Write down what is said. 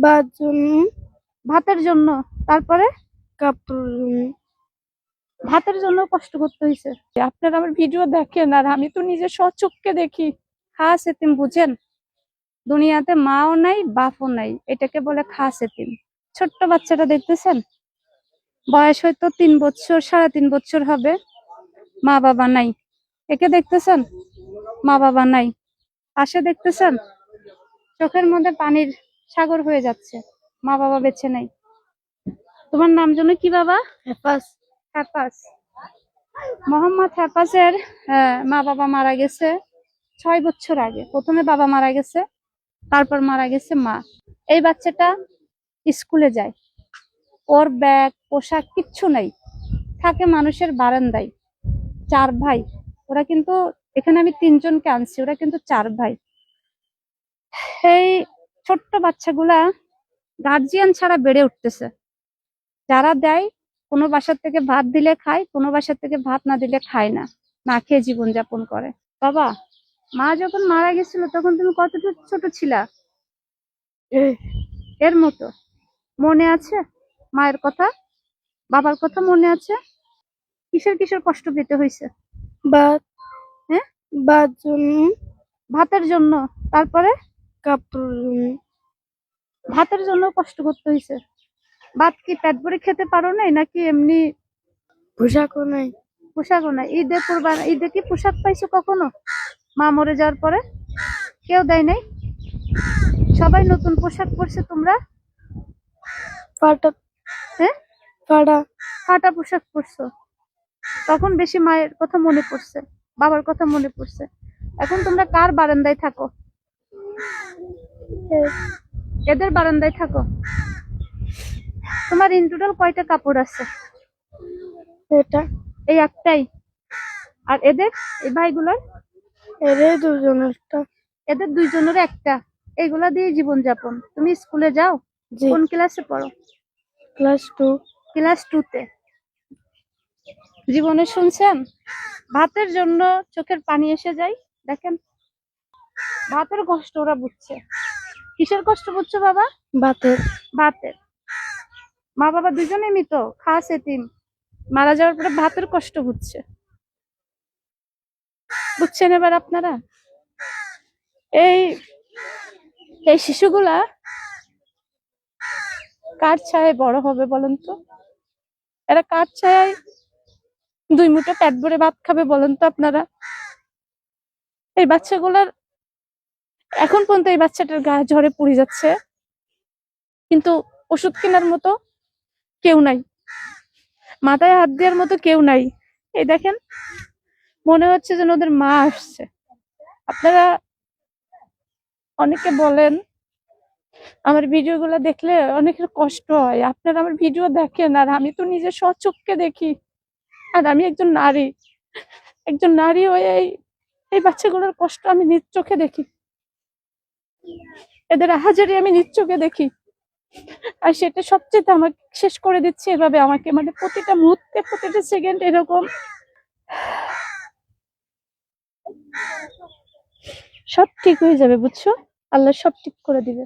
Bathroom, ভাতের জন্য, তারপরে কাপড়, ভাতের জন্য কষ্ট করতে হয়েছে। আপনারা আমার ভিডিও দেখেন আর আমি তো নিজে স্বচক্ষে দেখি। খাস এতিম বুঝেন? দুনিয়াতে মাও নাই বাপও নাই, এটাকে বলে খাস এতিম। ছোট্ট বাচ্চাটা দেখতেছেন, বয়স হয়তো 3 বছর, 3.5 বছর হবে, মা বাবা নাই। একে দেখতেছেন, মা বাবা নাই। পাশে দেখতেছেন, চোখের মধ্যে পানির সাগর হয়ে যাচ্ছে, মা বাবা বেঁচে নাই। তোমার নাম যেন কি বাবা? হেফাজ, হ্যাপাস। মোহাম্মদ হ্যাপাসের মা বাবা মারা গেছে 6 বছর আগে। প্রথমে বাবা মারা গেছে, তারপর মারা গেছে মা। এই বাচ্চাটা স্কুলে যায়, ওর ব্যাগ পোশাক কিচ্ছু নাই, থাকে মানুষের বারান্দায়। 4 ভাই ওরা, কিন্তু এখানে আমি 3জনকে আনছি, ওরা কিন্তু 4 ভাই। এই ছোট্ট বাচ্চাগুলা গার্জিয়ান ছাড়া বেড়ে উঠতেছে। যারা দেয়, কোনো বাসার থেকে ভাত দিলে খায়, কোনো বাসার থেকে ভাত না দিলে খায় না, না খেয়ে জীবনযাপন করে। বাবা, মা যখন মারা গেছিল তখন তুমি কতটুকু ছোট ছিলা? এর মতো মনে আছে মায়ের কথা, বাবার কথা মনে আছে? কিসের কিসের কষ্ট পেতে হয়েছে? বাথ, হ্যাঁ, বাথরুম, ভাতের জন্য, তারপরে কাপড়, ভাতের জন্য কষ্ট করতে হয়েছে। ভাত কি পেট ভরে খেতে পারো নাই, নাকি এমনি? পোশাকও নাই। পোশাকও নাই। ঈদে কি পোশাক পাইছো কখনো? মা মরে যাওয়ার পরে কেউ দেয় নাই, সবাই নতুন পোশাক পরছে, তোমরা ফাটা, হ্যাঁ ফাটা, ফাটা পোশাক পরছো। তখন বেশি মায়ের কথা মনে পড়ছে, বাবার কথা মনে পড়ছে। এখন তোমরা কার বারান্দায় থাকো? এদের বারান্দায় থাকো। তোমার ইন টোটাল কয়টা কাপড় আছে? এটা, এই একটাই। আর এদের, এই ভাইগুলোর, এদের দুজনেরটা। এদের 2জনের একটা। এগুলা দিয়ে জীবনযাপন। তুমি স্কুলে যাও? জি, কোন ক্লাসে পড়ো? ক্লাস 2। ক্লাস 2-তে। জীবনে শুনছেন, ভাতের জন্য চোখের পানি এসে যায়। দেখেন, ভাতের কষ্ট ওরা বুঝছে। কিসের কষ্ট বুঝছো বাবা? বাতের, ভাতের। মা বাবা 2জনেই মৃত, খাস এতিম। মারা যাওয়ার পরে ভাতের কষ্ট বুঝছে। বুঝছেন এবার আপনারা? এই এই শিশুগুলা কার ছায়ায় বড় হবে বলেন তো? এরা কার ছায়ায় 2 মুঠো পেট ভরে ভাত খাবে বলেন তো আপনারা? এই বাচ্চাগুলার, এখন পর্যন্ত এই বাচ্চাটার গা জ্বরে পুড়ে যাচ্ছে, কিন্তু ওষুধ কেনার মতো কেউ নাই, মাথায় হাত দেওয়ার মতো কেউ নাই। এই দেখেন, মনে হচ্ছে যেন ওদের মা আসছে। আপনারা অনেকে বলেন আমার ভিডিও গুলা দেখলে অনেকের কষ্ট হয়। আপনারা আমার ভিডিও দেখেন আর আমি তো নিজে স্বচক্ষে দেখি। আর আমি একজন নারী হয়ে এই বাচ্চাগুলোর কষ্ট আমি নিজ চোখে দেখি, এদের আহাজারি আমি নিজ চোখে দেখি। আর সেটা সবচেয়ে আমাকে শেষ করে দিচ্ছে এভাবে, আমাকে মানে প্রতিটা মুহূর্তে, প্রতিটা সেকেন্ড এরকম। সব ঠিক হয়ে যাবে, বুঝছো? আল্লাহ সব ঠিক করে দিবে।